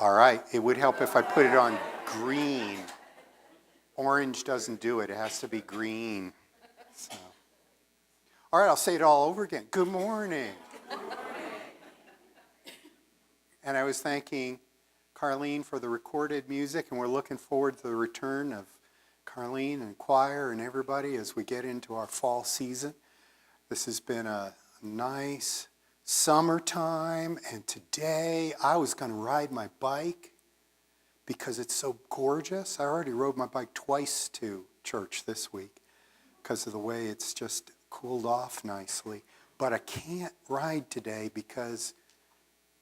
All right, it would help if I put it on green. Orange doesn't do it, it has to be green. So. All right, I'll say it all over again. Good morning. And I was thanking Carlene for the recorded music, and we're looking forward to the return of Carlene and choir and everybody as we get into our fall season. This has been a nice summertime, and today I was going to ride my bike because it's so gorgeous. I already rode my bike twice to church this week because of the way it's just cooled off nicely. But I can't ride today because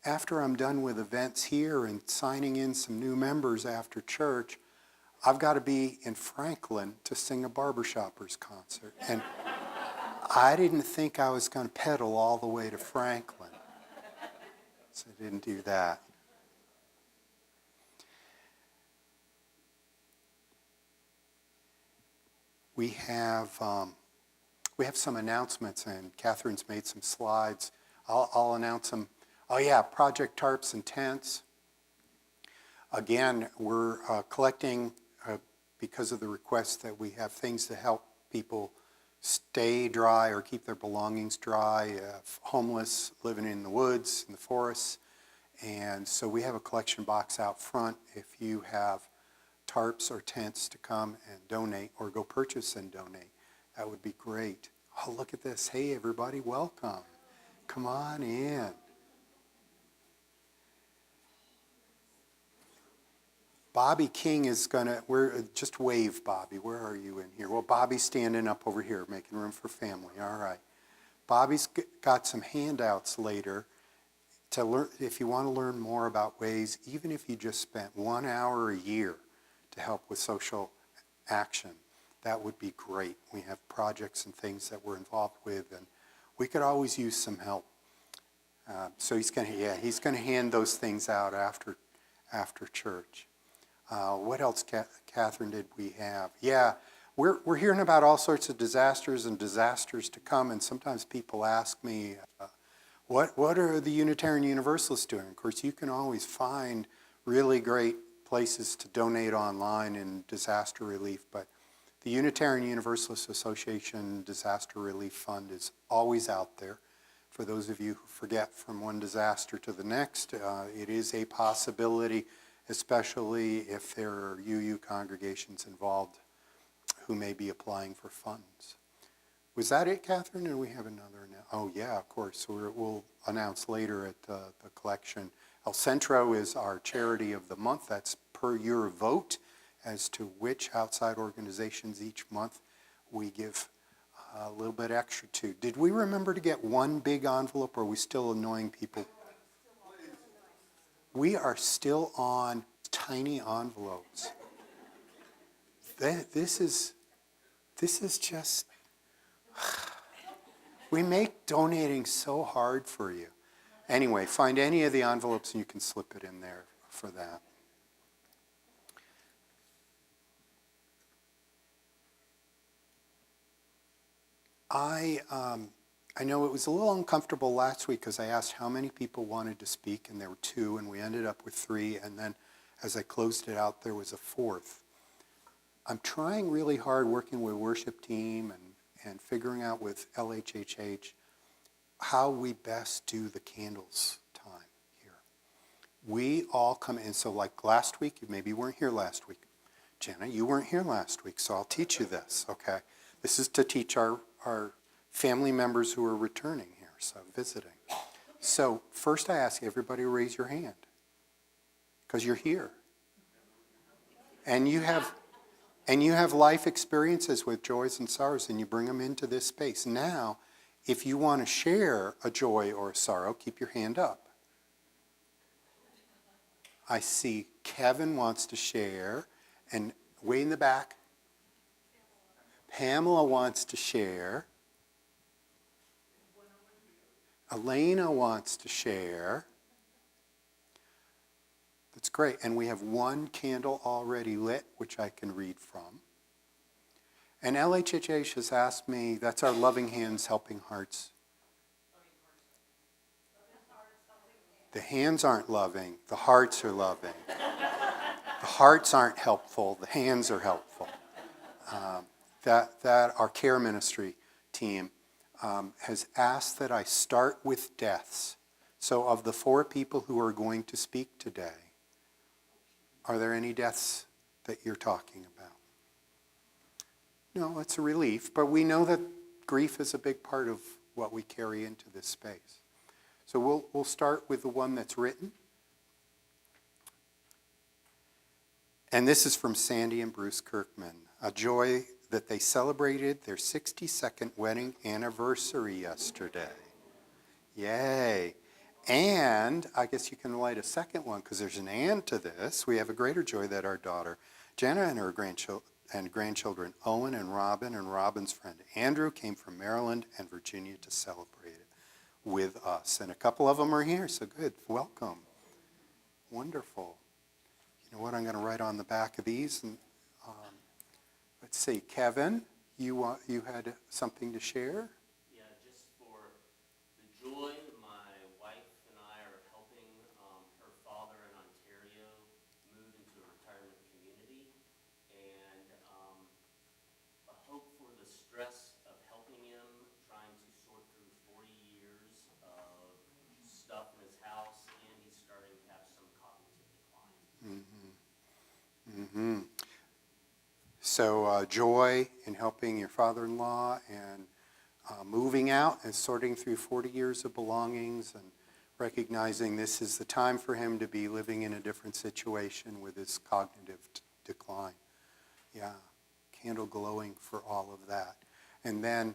after I'm done with events here and signing in some new members after church, I've got to be in Franklin to sing a Barbershoppers concert. And I didn't think I was going to pedal all the way to Franklin, so I didn't do that. We have some announcements, and Catherine's made some slides. I'll announce them. Oh yeah, Project Tarps and Tents. Again, we're collecting, because of the request that we have things to help people stay dry or keep their belongings dry, homeless, living in the woods, in the forests. And so we have a collection box out front if you have tarps or tents to come and donate or go purchase and donate. That would be great. Oh, look at this. Hey, everybody, welcome. Come on in. Bobby King is just wave, Bobby. Where are you in here? Well, Bobby's standing up over here, making room for family. All right. Bobby's got some handouts later to learn, if you want to learn more about ways, even if you just spent 1 hour a year to help with social action, that would be great. We have projects and things that we're involved with, and we could always use some help. So he's going to hand those things out after church. What else, Catherine, did we have? Yeah, we're hearing about all sorts of disasters and disasters to come, and sometimes people ask me, what are the Unitarian Universalists doing? Of course, you can always find really great places to donate online in disaster relief, but the Unitarian Universalist Association Disaster Relief Fund is always out there. For those of you who forget from one disaster to the next, it is a possibility, especially if there are UU congregations involved who may be applying for funds. Was that it, Catherine? Or we have another now? Oh, yeah, of course. So we'll announce later at the collection. El Centro is our charity of the month. That's per your vote as to which outside organizations each month we give a little bit extra to. Did we remember to get one big envelope, or are we still annoying people? We are still on tiny envelopes. This is just, we make donating so hard for you. Anyway, find any of the envelopes and you can slip it in there for that. I know it was a little uncomfortable last week because I asked how many people wanted to speak, and there were 2, and we ended up with 3, and then as I closed it out, there was a 4th. I'm trying really hard working with worship team and figuring out with LHHH how we best do the candles time here. We all come in, so like last week, maybe you weren't here last week. Jenna, you weren't here last week, so I'll teach you this, okay? This is to teach our family members who are returning here, so visiting. So first I ask everybody to raise your hand because you're here. And you have life experiences with joys and sorrows, and you bring them into this space. Now, if you want to share a joy or a sorrow, keep your hand up. I see Kevin wants to share, and way in the back, Pamela wants to share. Elena wants to share. That's great. And we have 1 candle already lit, which I can read from. And LHHH has asked me, that's our Loving Hands, Helping Hearts. The hands aren't loving, the hearts are loving. The hearts aren't helpful, the hands are helpful. That our care ministry team has asked that I start with deaths. So of the 4 people who are going to speak today, are there any deaths that you're talking about? No, it's a relief, but we know that grief is a big part of what we carry into this space. So we'll start with the one that's written. And this is from Sandy and Bruce Kirkman. A joy that they celebrated their 62nd wedding anniversary yesterday. Yay. And I guess you can light a second one because there's an and to this. We have a greater joy that our daughter, Jenna, and her grandchildren, Owen and Robin's friend Andrew, came from Maryland and Virginia to celebrate it with us. And a couple of them are here, so good. Welcome. Wonderful. You know what? I'm going to write on the back of these. And let's see, Kevin, you had something to share? Yeah, just for the joy, my wife and I are helping her father in Ontario move into a retirement community, and a hope for the stress of helping him, trying to sort through 40 years of stuff in his house, and he's starting to have some cognitive decline. Mm-hmm. So joy in helping your father-in-law and moving out and sorting through 40 years of belongings and recognizing this is the time for him to be living in a different situation with his cognitive decline. Yeah, candle glowing for all of that. And then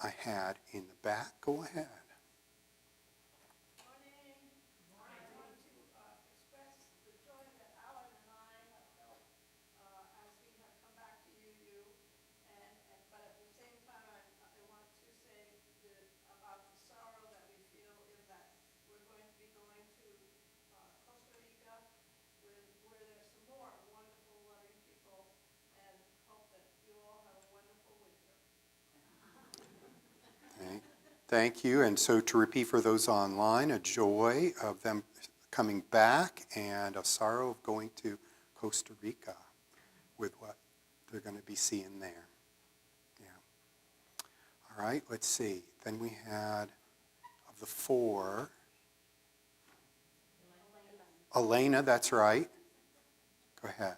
I had in the back, go ahead. Thank you. And so to repeat for those online, a joy of them coming back and a sorrow of going to Costa Rica with what they're going to be seeing there. Yeah. All right, let's see. Then we had, of the 4, Elena, that's right. Go ahead.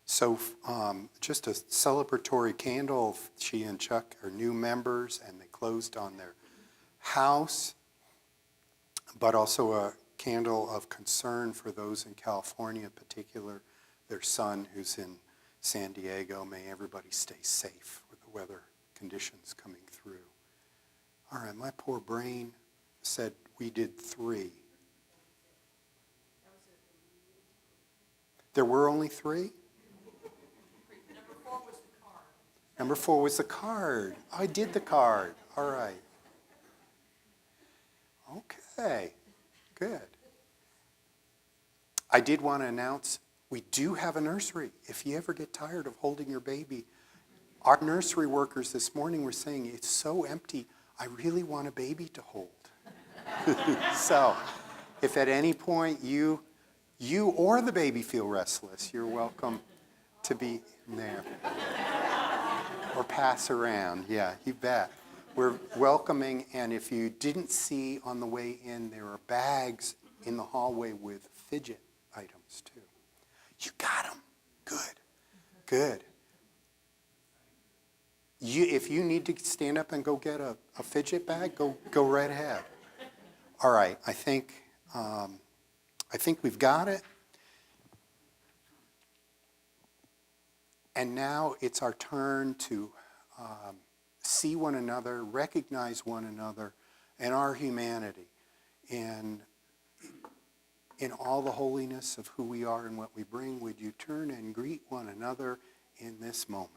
So just a celebratory candle. She and Chuck are new members, and they closed on their house, but also a candle of concern for those in California, in particular, their son who's in San Diego. May everybody stay safe with the weather conditions coming through. All right, my poor brain said we did 3. There were only 3? Number 4 was the card. I did the card. All right. Okay, good. I did want to announce we do have a nursery. If you ever get tired of holding your baby, our nursery workers this morning were saying, it's so empty, I really want a baby to hold. So if at any point you or the baby feel restless, you're welcome to be there. Or pass around, yeah, you bet. We're welcoming, and if you didn't see on the way in, there are bags in the hallway with fidget items too. You got them. Good, good. If you need to stand up and go get a fidget bag, go right ahead. All right, I think we've got it. And now it's our turn to see one another, recognize one another, and our humanity. And in all the holiness of who we are and what we bring, would you turn and greet one another in this moment?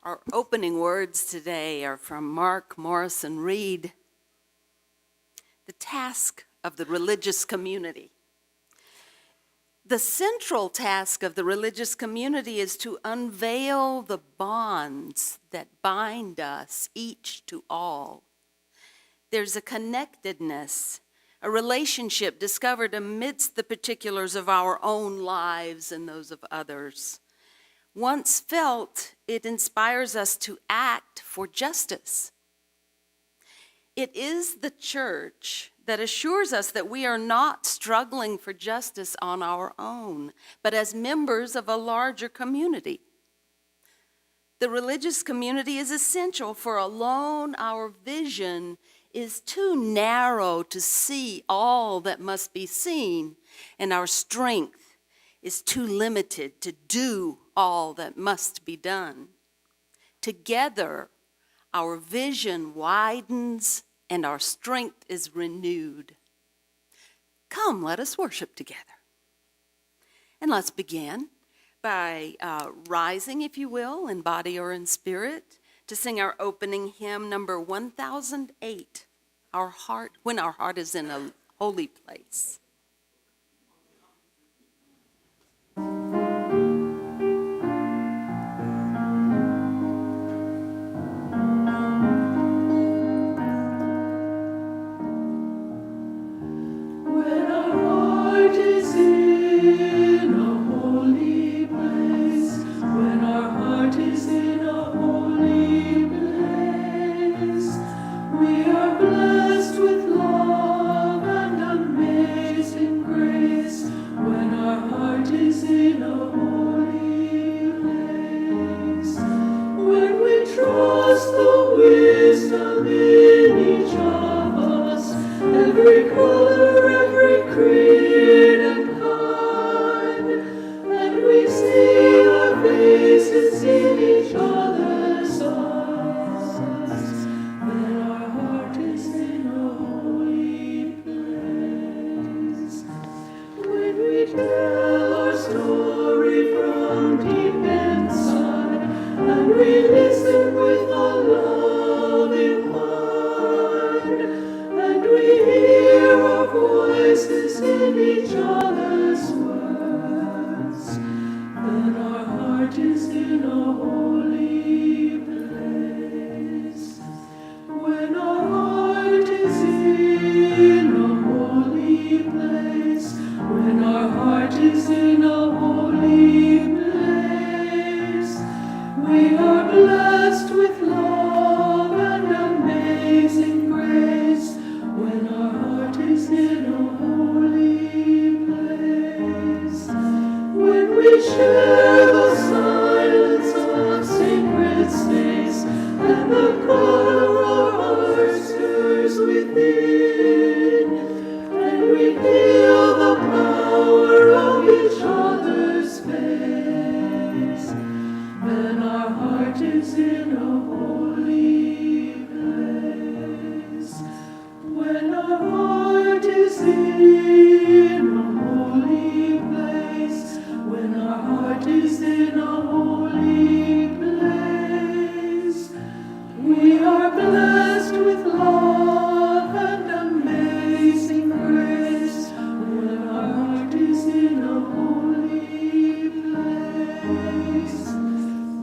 Our opening words today are from Mark Morrison Reed, The Task of the Religious Community. The central task of the religious community is to unveil the bonds that bind us each to all. There's a connectedness, a relationship discovered amidst the particulars of our own lives and those of others. Once felt, it inspires us to act for justice. It is the church that assures us that we are not struggling for justice on our own, but as members of a larger community. The religious community is essential, for alone our vision is too narrow to see all that must be seen, and our strength is too limited to do all that must be done. Together, our vision widens and our strength is renewed. Come, let us worship together. And let's begin by rising, if you will, in body or in spirit, to sing our opening hymn, number 1008, When Our Heart is in a Holy Place.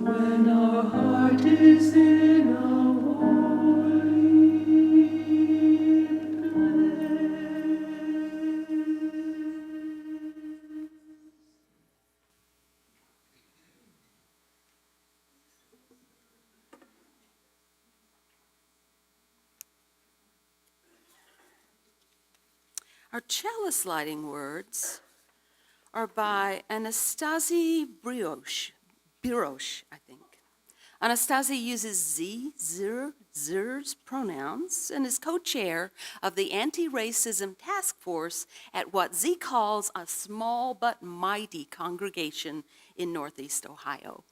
When our heart is in a Our chalice lighting words are by Anastasie Brioche, I think. Anastasie uses zers pronouns and is co-chair of the Anti-Racism Task Force at what Z calls a small but mighty congregation in Northeast Ohio.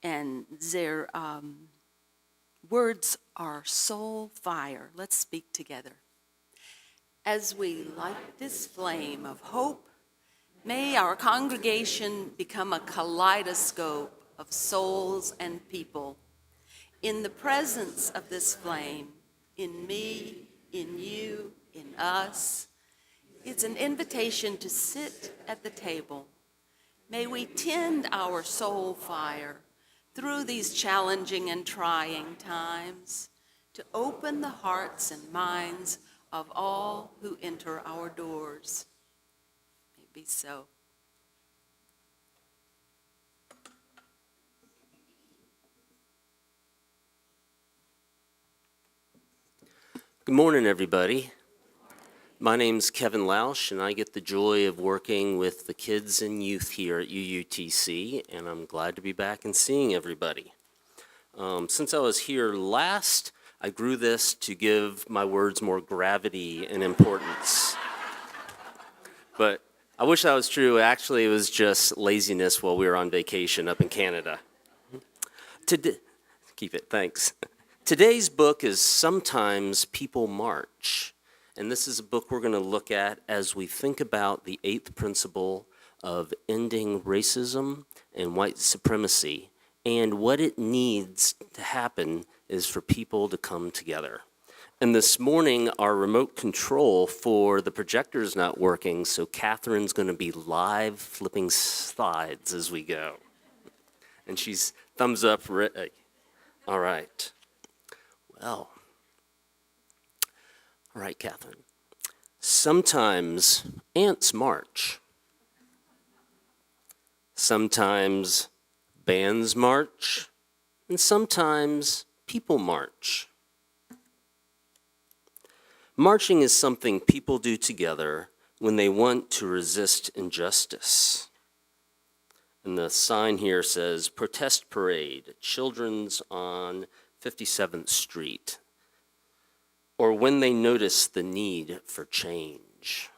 And their words are soul fire. Let's speak together. As we light this flame of hope, may our congregation become a kaleidoscope of souls and people. In the presence of this flame, in me, in you, in us, it's an invitation to sit at the table. May we tend our soul fire through these challenging and trying times to open the hearts and minds of all who enter our doors. May it be so. Good morning, everybody. My name's Kevin Lausch, and I get the joy of working with the kids and youth here at UUTC, and I'm glad to be back and seeing everybody. Since I was here last, I grew this to give my words more gravity and importance. But I wish that was true. Actually, it was just laziness while we were on vacation up in Canada. Keep it, thanks. Today's book is Sometimes People March, and this is a book we're going to look at as we think about the 8th principle of ending racism and white supremacy, and what it needs to happen is for people to come together. And this morning, our remote control for the projector is not working, so Catherine's going to be live flipping slides as we go. And she's thumbs up. All right. Well, all right, Catherine. Sometimes ants march. Sometimes bands march. And sometimes people march. Marching is something people do together when they want to resist injustice. And the sign here says, Protest Parade, Children's on 57th Street, or when they notice the need for change.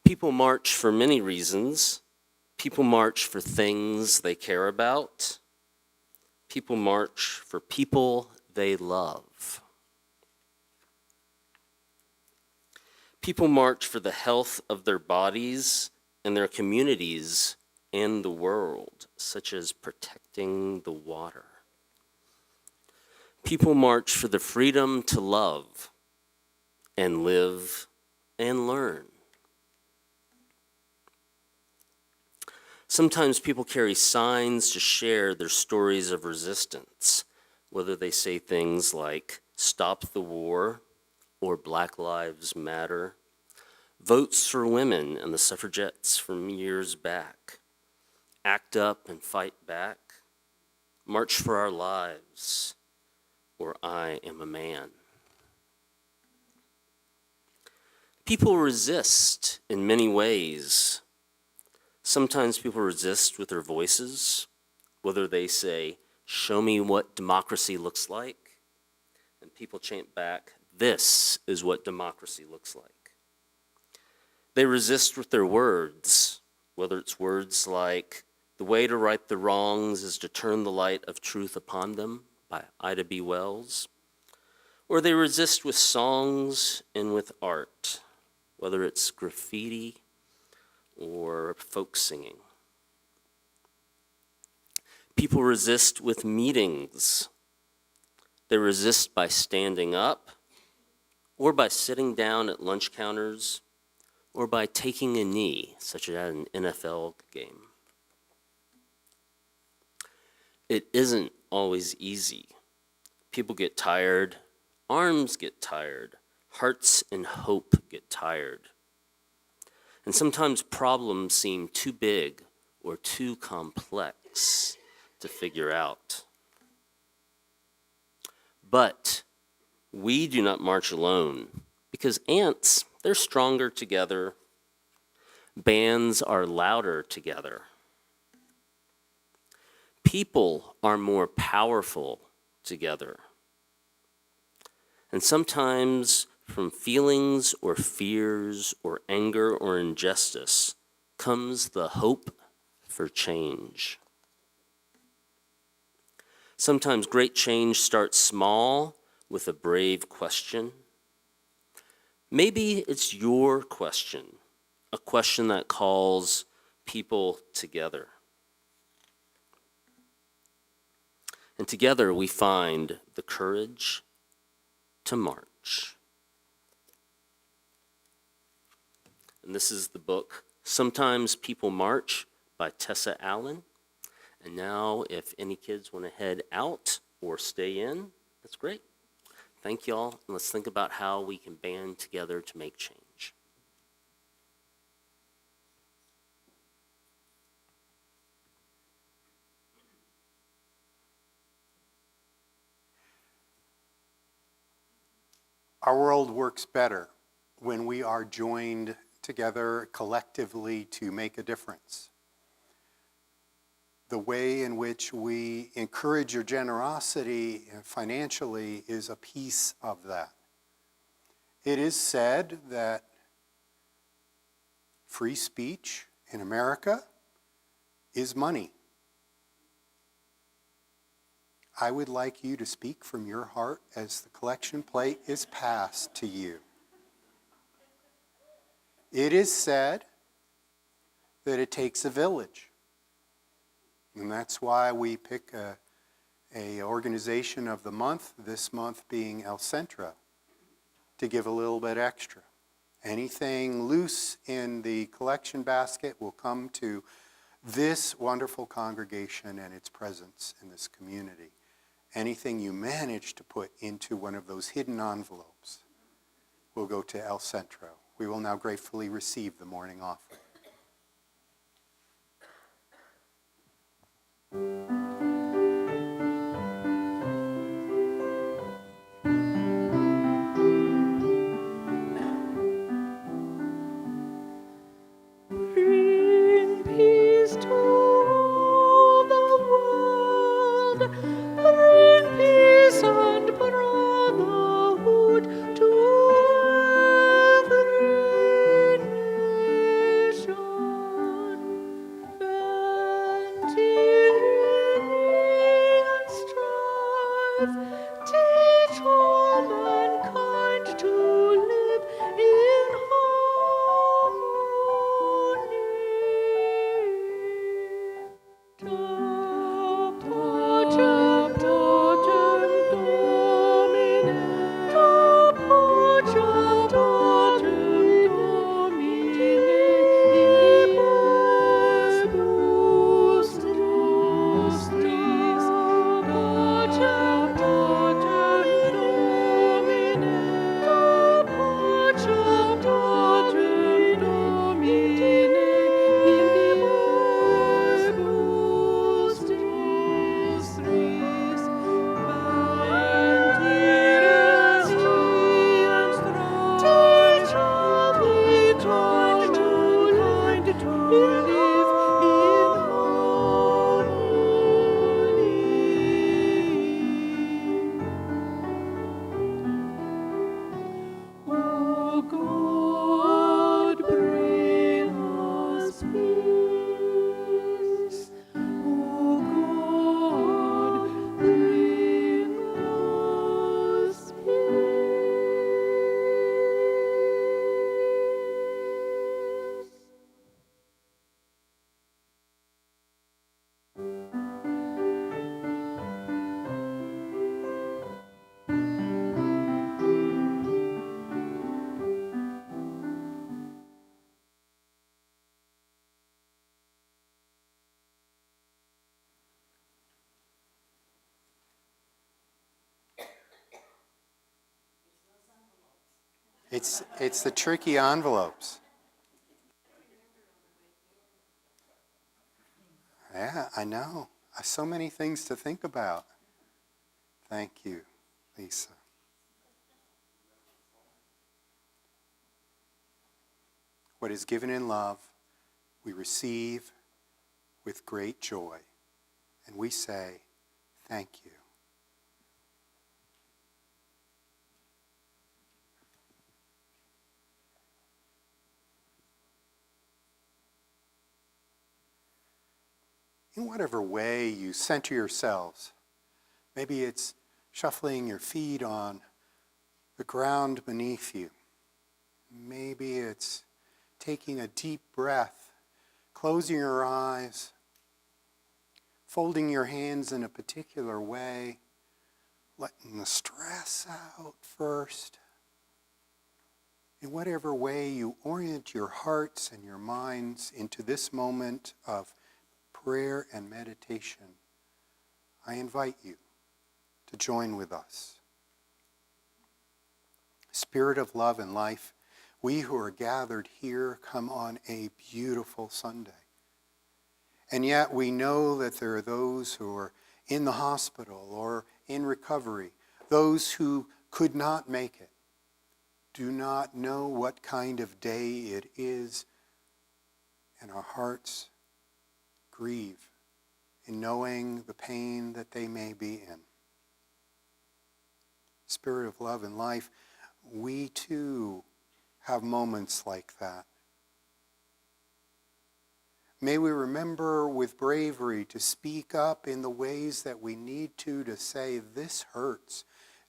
People march for many reasons. People march for things they care about. People march for people they love. People march for the health of their bodies and their communities and the world, such as protecting the water. People march for the freedom to love and live and learn. Sometimes people carry signs to share their stories of resistance, whether they say things like, Stop the War, or Black Lives Matter, Votes for Women and the suffragettes from years back, Act Up and Fight Back, March for Our Lives, or I Am a Man. People resist in many ways. Sometimes people resist with their voices, whether they say, Show me what democracy looks like, and people chant back, This is what democracy looks like. They resist with their words, whether it's words like, The way to right the wrongs is to turn the light of truth upon them, by Ida B. Wells. Or they resist with songs and with art, whether it's graffiti or folk singing. People resist with meetings. They resist by standing up, or by sitting down at lunch counters, or by taking a knee, such as at an NFL game. It isn't always easy. People get tired, arms get tired, hearts and hope get tired. And sometimes problems seem too big or too complex to figure out. But We do not march alone because ants, they're stronger together. Bands are louder together. People are more powerful together. And sometimes from feelings or fears or anger or injustice comes the hope for change. Sometimes great change starts small with a brave question. Maybe it's your question, a question that calls people together. And together we find the courage to march. And this is the book, Sometimes People March by Tessa Allen. And now if any kids want to head out or stay in, that's great. Thank you all, and let's think about how we can band together to make change. Our world works better when we are joined together collectively to make a difference. The way in which we encourage your generosity financially is a piece of that. It is said that free speech in America is money. I would like you to speak from your heart as the collection plate is passed to you. It is said that it takes a village. And that's why we pick a organization of the month, this month being El Centro, to give a little bit extra. Anything loose in the collection basket will come to this wonderful congregation and its presence in this community. Anything you manage to put into one of those hidden envelopes will go to El Centro. We will now gratefully receive the morning offering. Bring peace to the world, bring peace and brotherhood to every nation. Bend tyranny and strife, teach all mankind to live in harmony. Tapacem Domine, tapacem Domine, ibus nostris, tapacem Domine, tapacem Domine, ibus nostris, bandiras and teach all mankind to live in harmony. O God, bring us peace. O God, bring us peace. It's the tricky envelopes. Yeah, I know. So many things to think about. Thank you, Lisa. What is given in love, we receive with great joy. And we say, thank you. In whatever way you center yourselves, maybe it's shuffling your feet on the ground beneath you. Maybe it's taking a deep breath, closing your eyes, folding your hands in a particular way, letting the stress out first. In whatever way you orient your hearts and your minds into this moment of prayer and meditation, I invite you to join with us. Spirit of love and life, we who are gathered here come on a beautiful Sunday. And yet we know that there are those who are in the hospital or in recovery, those who could not make it, do not know what kind of day it is, and our hearts grieve in knowing the pain that they may be in. Spirit of love and life, we too have moments like that. May we remember with bravery to speak up in the ways that we need to say, this hurts,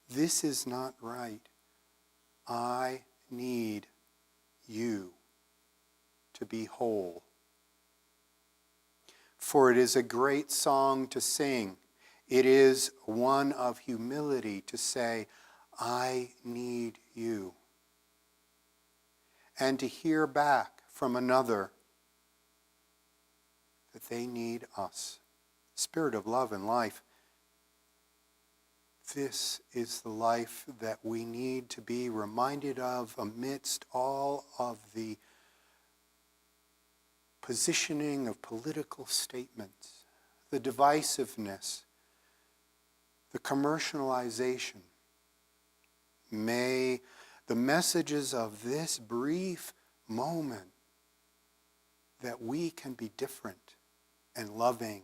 this is not right. I need you to be whole. For it is a great song to sing. It is one of humility to say, I need you. And to hear back from another that they need us. Spirit of love and life, this is the life that we need to be reminded of amidst all of the positioning of political statements, the divisiveness, the commercialization. May the messages of this brief moment that we can be different and loving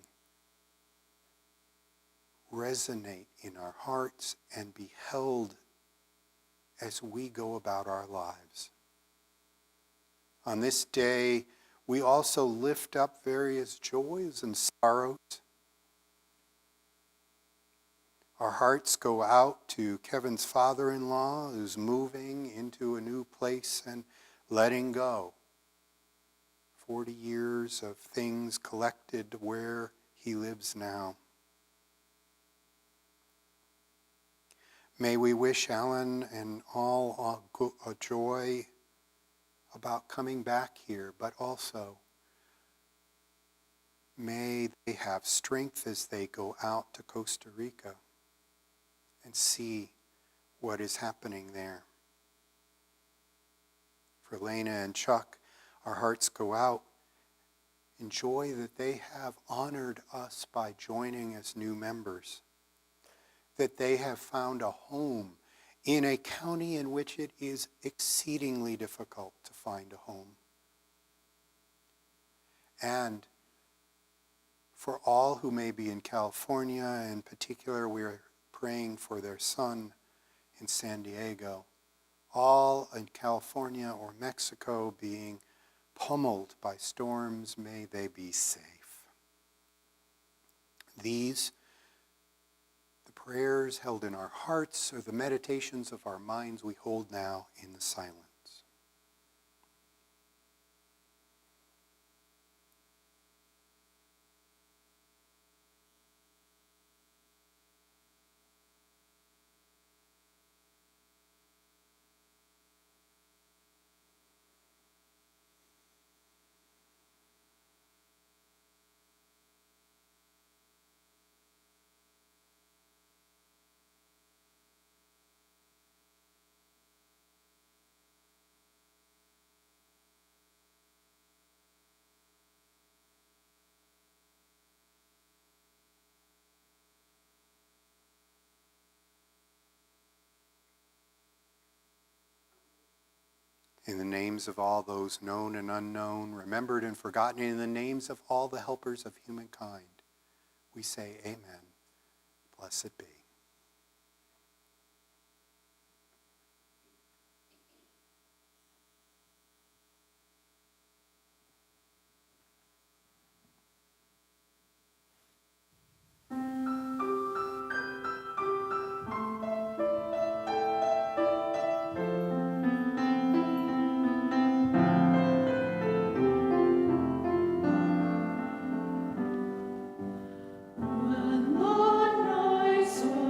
resonate in our hearts and be held as we go about our lives. On this day, we also lift up various joys and sorrows. Our hearts go out to Kevin's father-in-law, who's moving into a new place and letting go. 40 years of things collected where he lives now. May we wish Alan and all a joy about coming back here, but also may they have strength as they go out to Costa Rica and see what is happening there. For Lena and Chuck, our hearts go out in joy that they have honored us by joining as new members, that they have found a home in a county in which it is exceedingly difficult to find a home. And for all who may be in California, in particular, we are praying for their son in San Diego. All in California or Mexico being pummeled by storms, may they be safe. These, the prayers held in our hearts, or the meditations of our minds we hold now in the silence. In the names of all those known and unknown, remembered and forgotten, in the names of all the helpers of humankind, we say amen. Blessed be. When the night so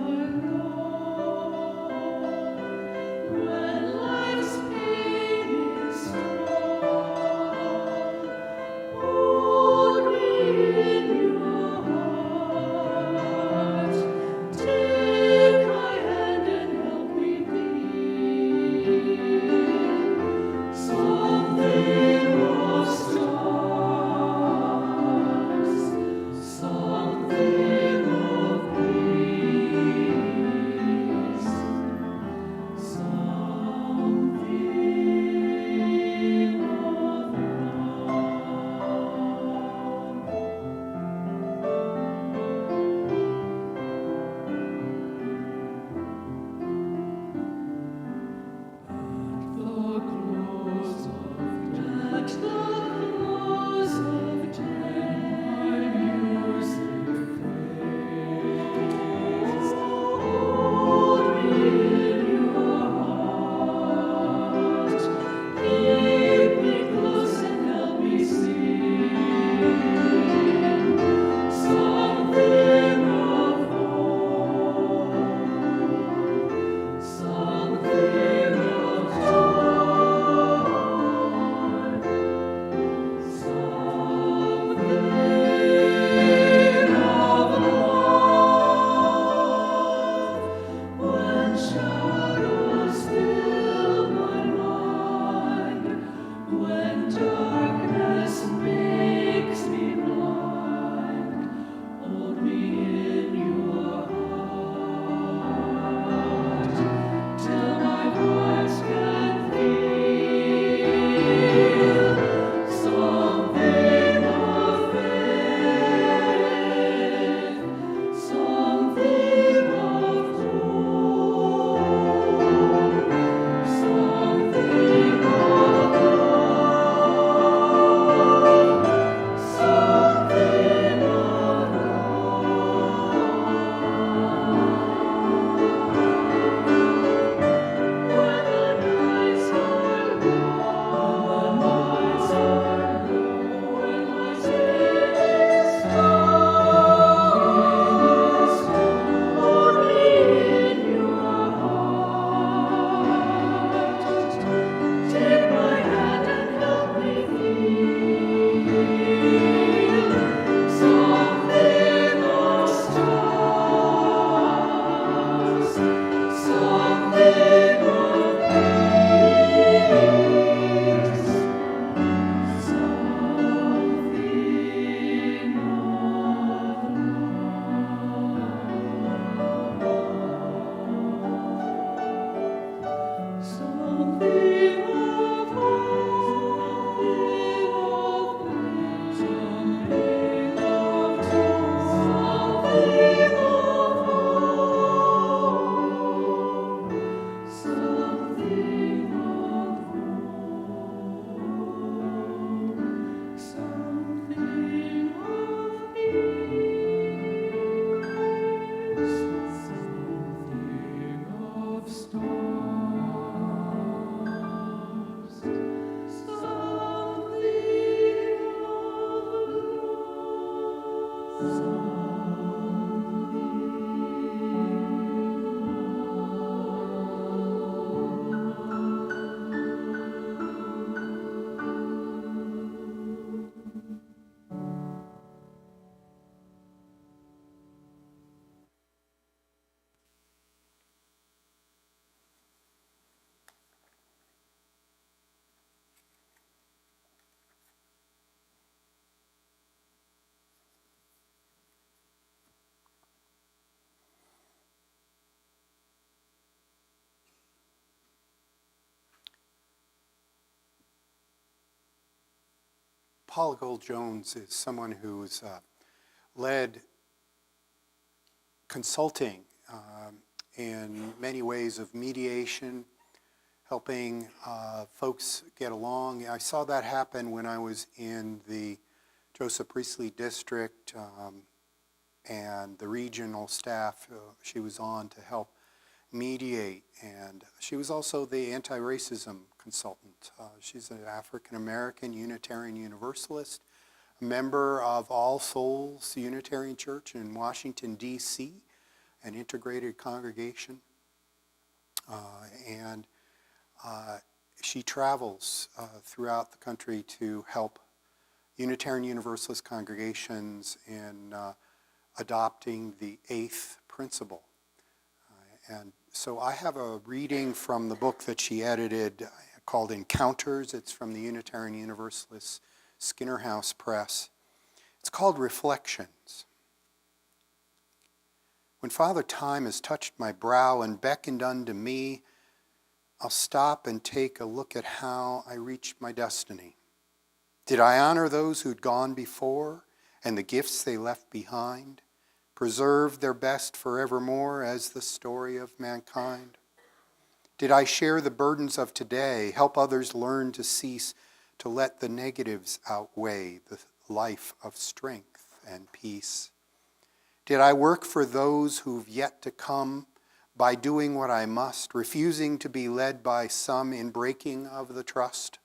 Paula Gold-Jones is someone who's led consulting in many ways of mediation, helping folks get along. I saw that happen when I was in the Joseph Priestley District and the regional staff she was on to help mediate. And she was also the anti-racism consultant. She's an African-American Unitarian Universalist, a member of All Souls Unitarian Church in Washington, D.C., an integrated congregation. And she travels throughout the country to help Unitarian Universalist congregations in adopting the eighth principle. And so I have a reading from the book that she edited called Encounters. It's from the Unitarian Universalist Skinner House Press. It's called Reflections. When Father Time has touched my brow and beckoned unto me, I'll stop and take a look at how I reached my destiny. Did I honor those who'd gone before and the gifts they left behind, preserve their best forevermore as the story of mankind? Did I share the burdens of today, help others learn to cease to let the negatives outweigh the life of strength and peace? Did I work for those who've yet to come by doing what I must, refusing to be led by some in breaking of the trust?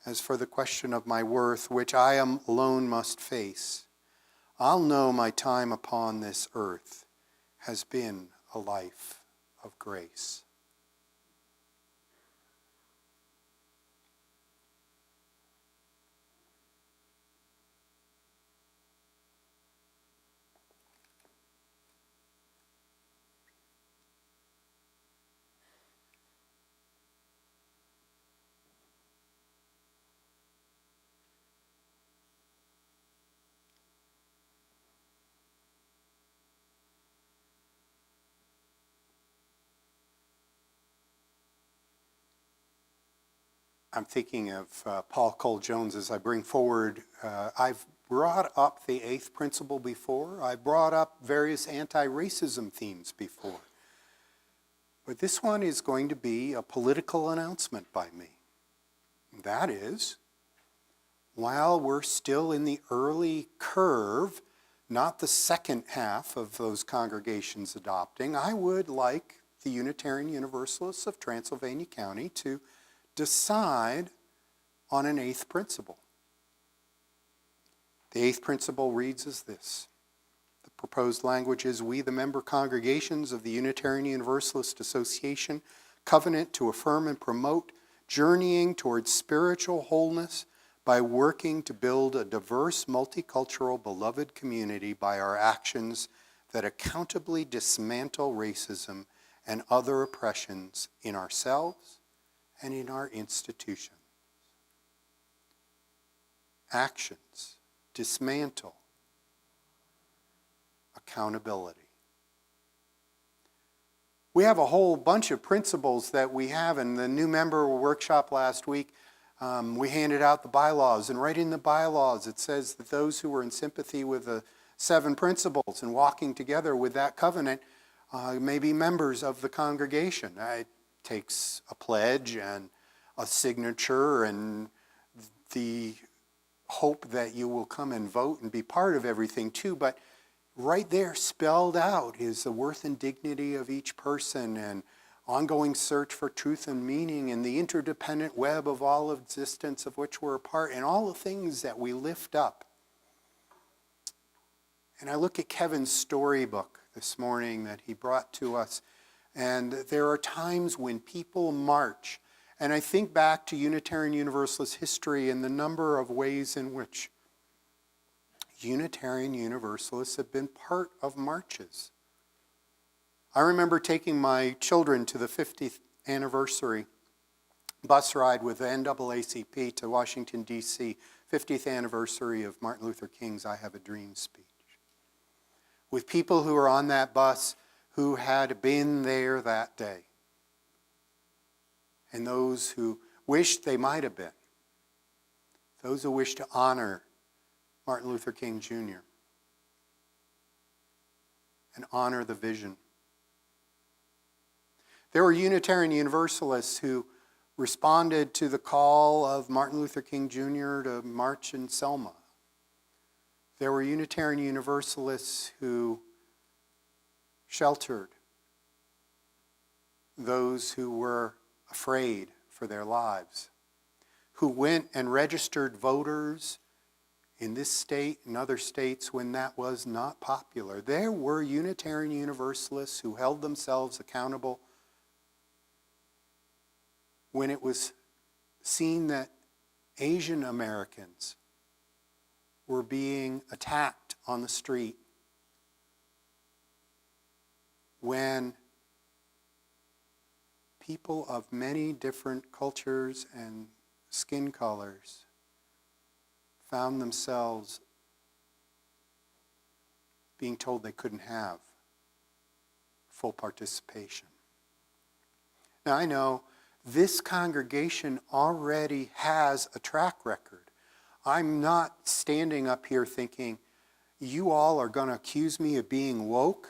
As for the question of my worth, which I am alone must face, I'll know my time upon this earth has been a life of grace. I'm thinking of Paul Cole-Jones as I bring forward. I've brought up the eighth principle before. I've brought up various anti-racism themes before. But this one is going to be a political announcement by me. That is, while we're still in the early curve, not the second half of those congregations adopting, I would like the Unitarian Universalists of Transylvania County to decide on an eighth principle. The eighth principle reads as this. The proposed language is, we, the member congregations of the Unitarian Universalist Association, covenant to affirm and promote journeying towards spiritual wholeness by working to build a diverse, multicultural, beloved community by our actions that accountably dismantle racism and other oppressions in ourselves and in our institutions. Actions, dismantle, accountability. We have a whole bunch of principles that we have in the new member workshop last week. We handed out the bylaws, and right in the bylaws it says that those who are in sympathy with the 7 principles and walking together with that covenant may be members of the congregation. It takes a pledge and a signature and the hope that you will come and vote and be part of everything too, but right there spelled out is the worth and dignity of each person and ongoing search for truth and meaning and the interdependent web of all existence of which we're a part and all the things that we lift up. And I look at Kevin's storybook this morning that he brought to us, and there are times when people march. And I think back to Unitarian Universalist history and the number of ways in which Unitarian Universalists have been part of marches. I remember taking my children to the 50th anniversary bus ride with the NAACP to Washington, D.C., 50th anniversary of Martin Luther King's I Have a Dream speech. With people who were on that bus who had been there that day, and those who wished they might have been. those who wish to honor Martin Luther King Jr. and honor the vision. There were Unitarian Universalists who responded to the call of Martin Luther King Jr. to march in Selma. There were Unitarian Universalists who sheltered those who were afraid for their lives, who went and registered voters in this state and other states when that was not popular. There were Unitarian Universalists who held themselves accountable when it was seen that Asian Americans were being attacked on the street, when people of many different cultures and skin colors found themselves being told they couldn't have full participation. Now, I know this congregation already has a track record. I'm not standing up here thinking, you all are going to accuse me of being woke,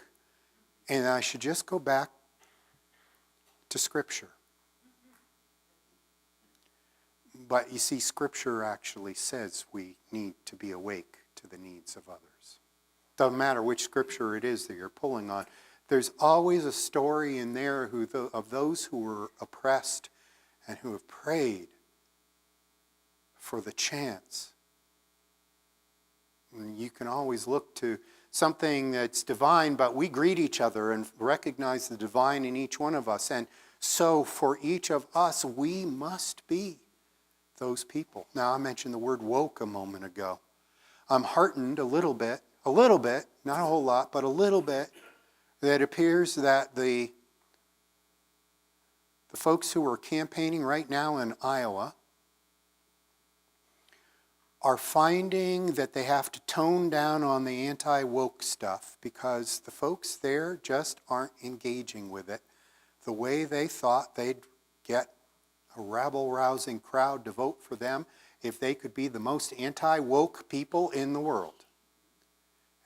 and I should just go back to Scripture. But you see, Scripture actually says we need to be awake to the needs of others. Doesn't matter which Scripture it is that you're pulling on. There's always a story in there of those who were oppressed and who have prayed for the chance. And you can always look to something that's divine, but we greet each other and recognize the divine in each one of us. And so for each of us, we must be those people. Now, I mentioned the word woke a moment ago. I'm heartened a little bit, not a whole lot, but a little bit, that it appears that the folks who are campaigning right now in Iowa are finding that they have to tone down on the anti-woke stuff because the folks there just aren't engaging with it the way they thought they'd get a rabble-rousing crowd to vote for them if they could be the most anti-woke people in the world.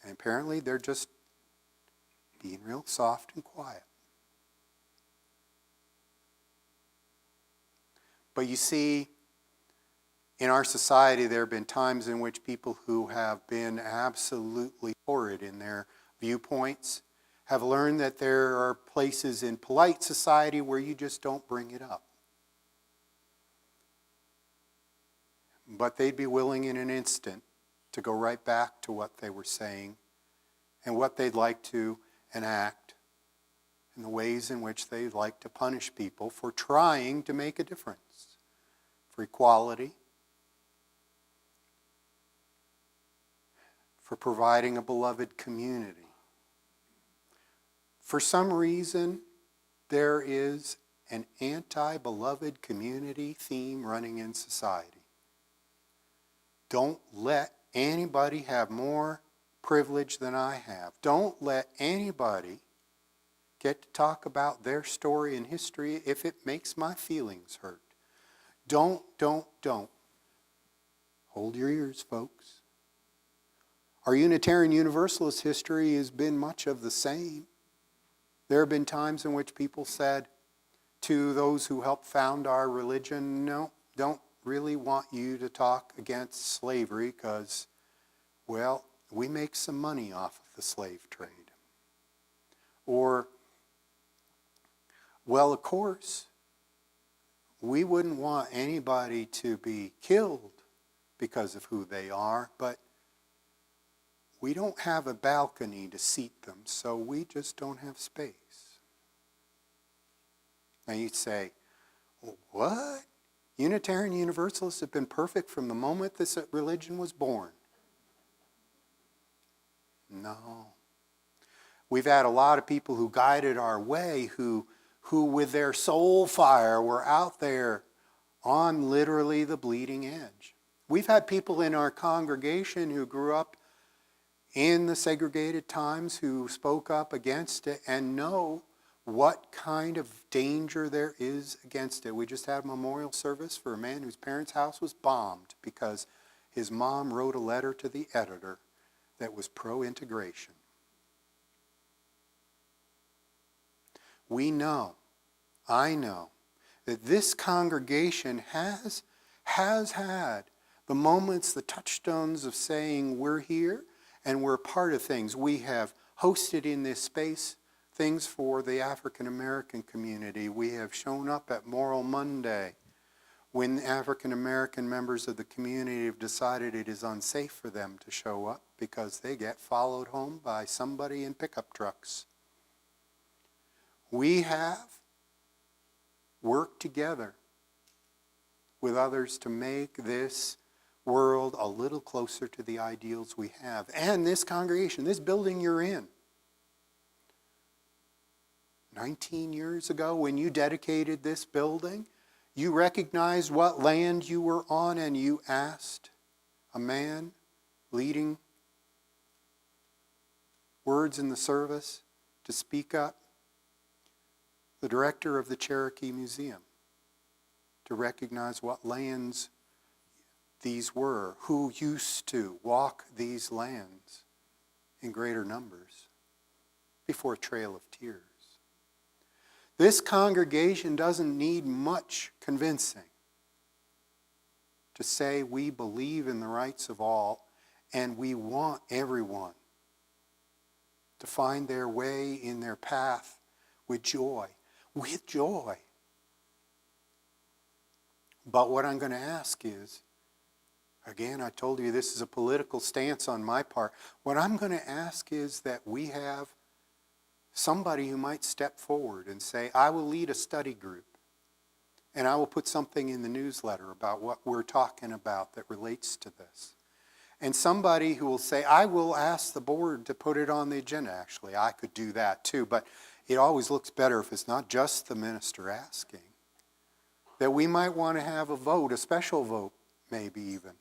And apparently they're just being real soft and quiet. But you see, in our society, there have been times in which people who have been absolutely horrid in their viewpoints have learned that there are places in polite society where you just don't bring it up. But they'd be willing in an instant to go right back to what they were saying and what they'd like to enact and the ways in which they'd like to punish people for trying to make a difference, for equality, for providing a beloved community. For some reason, there is an anti-beloved community theme running in society. Don't let anybody have more privilege than I have. Don't let anybody get to talk about their story and history if it makes my feelings hurt. Don't. Hold your ears, folks. Our Unitarian Universalist history has been much of the same. There have been times in which people said to those who helped found our religion, no, don't really want you to talk against slavery because, well, we make some money off of the slave trade. Or, well, of course, we wouldn't want anybody to be killed because of who they are, but we don't have a balcony to seat them, so we just don't have space. Now you'd say, well, what? Unitarian Universalists have been perfect from the moment this religion was born. No. We've had a lot of people who guided our way, who with their soul fire were out there on literally the bleeding edge. We've had people in our congregation who grew up in the segregated times who spoke up against it and know what kind of danger there is against it. We just had a memorial service for a man whose parents' house was bombed because his mom wrote a letter to the editor that was pro-integration. We know, I know, that this congregation has had the moments, the touchstones of saying we're here and we're a part of things. We have hosted in this space things for the African American community. We have shown up at Moral Monday when African American members of the community have decided it is unsafe for them to show up because they get followed home by somebody in pickup trucks. We have worked together with others to make this world a little closer to the ideals we have. And this congregation, this building you're in, 19 years ago when you dedicated this building, you recognized what land you were on and you asked a man leading words in the service to speak up, the director of the Cherokee Museum, to recognize what lands these were, who used to walk these lands in greater numbers before a trail of tears. This congregation doesn't need much convincing to say we believe in the rights of all and we want everyone to find their way in their path with joy. With joy. But what I'm going to ask is, again, I told you this is a political stance on my part. What I'm going to ask is that we have somebody who might step forward and say, I will lead a study group and I will put something in the newsletter about what we're talking about that relates to this. And somebody who will say, I will ask the board to put it on the agenda. Actually, I could do that too, but it always looks better if it's not just the minister asking. That we might want to have a vote, a special vote maybe even,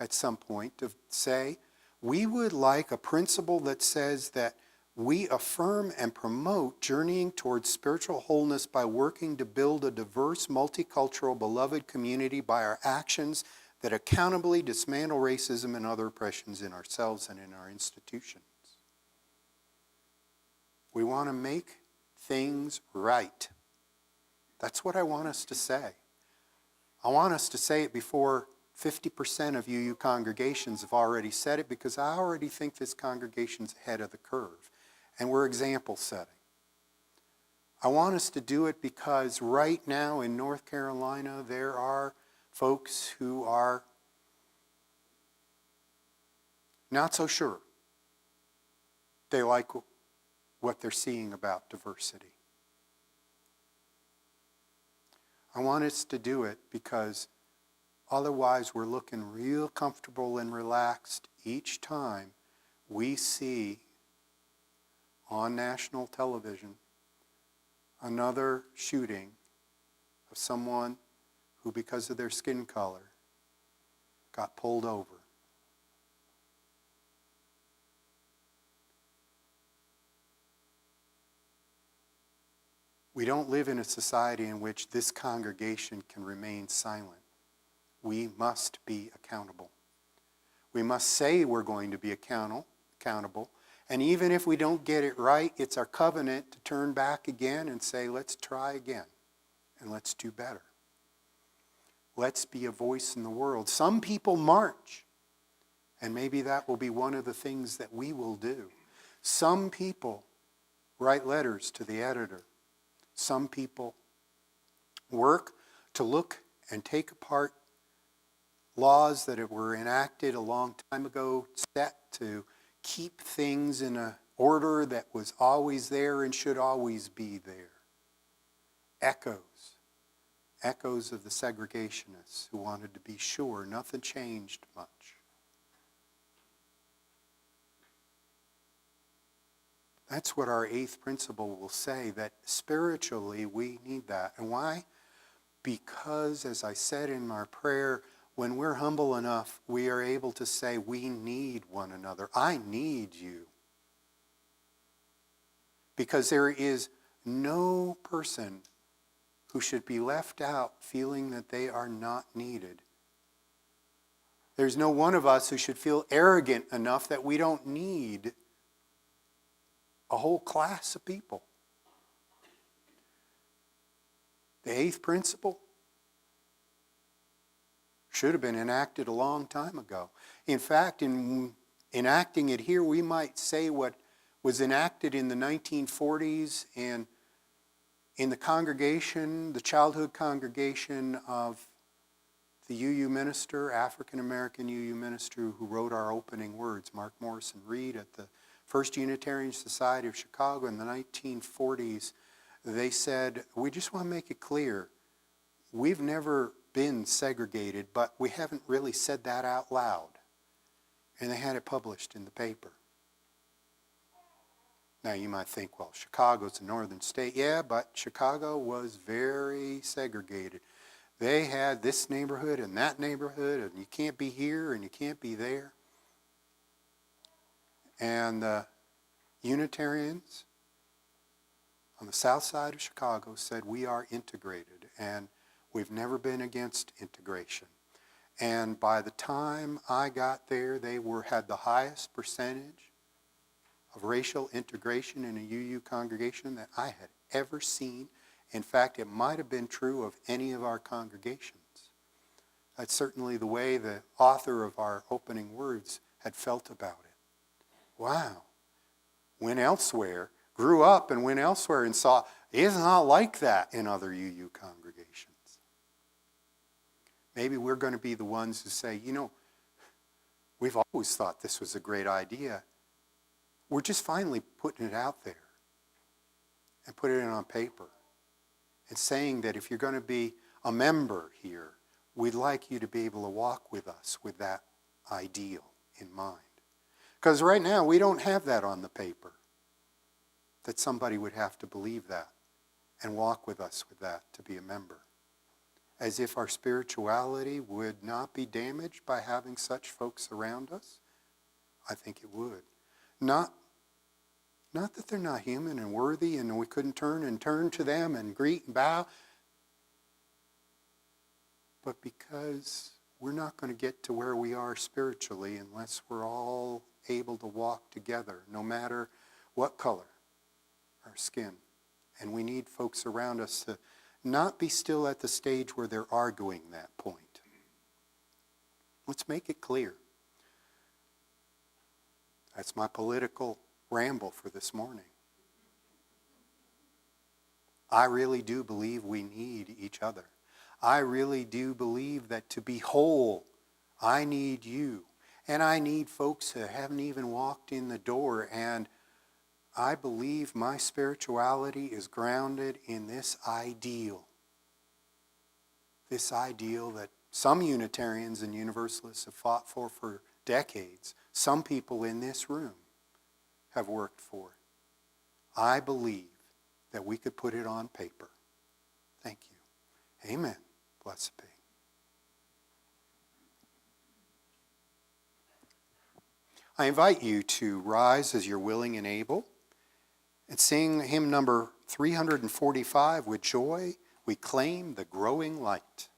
at some point to say, we would like a principle that says that we affirm and promote journeying towards spiritual wholeness by working to build a diverse, multicultural, beloved community by our actions that accountably dismantle racism and other oppressions in ourselves and in our institutions. We want to make things right. That's what I want us to say. I want us to say it before 50% of you congregations have already said it, because I already think this congregation's ahead of the curve. And we're example setting. I want us to do it because right now in North Carolina there are folks who are not so sure they like what they're seeing about diversity. I want us to do it because otherwise we're looking real comfortable and relaxed each time we see on national television another shooting of someone who, because of their skin color, got pulled over. We don't live in a society in which this congregation can remain silent. We must be accountable. We must say we're going to be accountable. And even if we don't get it right, it's our covenant to turn back again and say, let's try again and let's do better. Let's be a voice in the world. Some people march, and maybe that will be one of the things that we will do. Some people write letters to the editor. Some people work to look and take apart laws that were enacted a long time ago, set to keep things in an order that was always there and should always be there. Echoes of the segregationists who wanted to be sure nothing changed much. That's what our eighth principle will say, that spiritually we need that. And why? Because, as I said in our prayer, when we're humble enough, we are able to say we need one another. I need you. Because there is no person who should be left out feeling that they are not needed. There's no one of us who should feel arrogant enough that we don't need a whole class of people. The eighth principle should have been enacted a long time ago. In fact, in enacting it here, we might say what was enacted in the 1940s and in the congregation, the childhood congregation of the UU minister, African-American UU minister who wrote our opening words, Mark Morrison Reed, at the First Unitarian Society of Chicago in the 1940s. They said, we just want to make it clear, we've never been segregated, but we haven't really said that out loud. And they had it published in the paper. Now you might think, well, Chicago's a northern state. Yeah, but Chicago was very segregated. They had this neighborhood and that neighborhood, and you can't be here and you can't be there. And the Unitarians on the south side of Chicago said, we are integrated, and we've never been against integration. And by the time I got there, they had the highest percentage of racial integration in a UU congregation that I had ever seen. In fact, it might have been true of any of our congregations. That's certainly the way the author of our opening words had felt about it. Wow. Went elsewhere, grew up and went elsewhere and saw, it's not like that in other UU congregations. Maybe we're going to be the ones who say, we've always thought this was a great idea. We're just finally putting it out there and putting it on paper and saying that if you're going to be a member here, we'd like you to be able to walk with us with that ideal in mind. Because right now we don't have that on the paper, that somebody would have to believe that and walk with us with that to be a member. As if our spirituality would not be damaged by having such folks around us. I think it would. Not that they're not human and worthy and we couldn't turn to them and greet and bow, but because we're not going to get to where we are spiritually unless we're all able to walk together, no matter what color our skin. And we need folks around us to not be still at the stage where they're arguing that point. Let's make it clear. That's my political ramble for this morning. I really do believe we need each other. I really do believe that to be whole, I need you. And I need folks that haven't even walked in the door. And I believe my spirituality is grounded in this ideal. This ideal that some Unitarians and Universalists have fought for decades. Some people in this room have worked for it. I believe that we could put it on paper. Thank you. Amen. Blessed be. I invite you to rise as you're willing and able and sing hymn number 345, With Joy We Claim the Growing Light.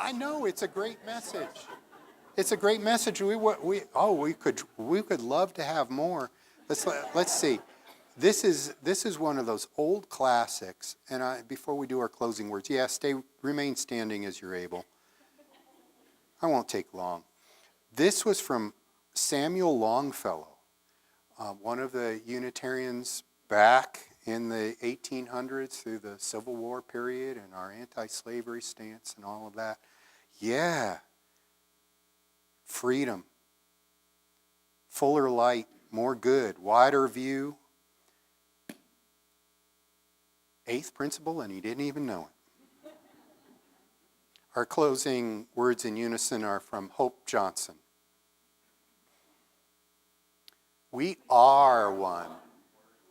I know, it's a great message. It's a great message. We could love to have more. Let's see. This is one of those old classics. And before we do our closing words, remain standing as you're able. I won't take long. This was from Samuel Longfellow, one of the Unitarians back in the 1800s through the Civil War period and our anti-slavery stance and all of that. Yeah. Freedom. Fuller light, more good, wider view. Eighth principle, and he didn't even know it. Our closing words in unison are from Hope Johnson. We are one.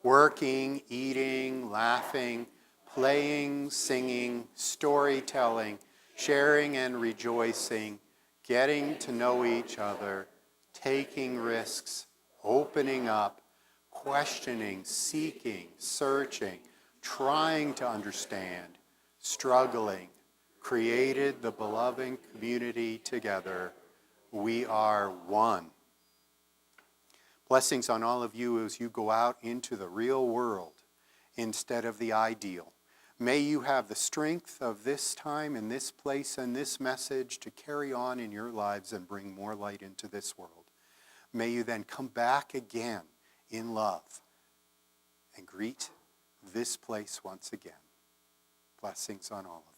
Working, eating, laughing, playing, singing, storytelling, sharing and rejoicing, getting to know each other, taking risks, opening up, questioning, seeking, searching, trying to understand, struggling, created the beloved community together. We are one. Blessings on all of you as you go out into the real world instead of the ideal. May you have the strength of this time and this place and this message to carry on in your lives and bring more light into this world. May you then come back again in love and greet this place once again. Blessings on all of you.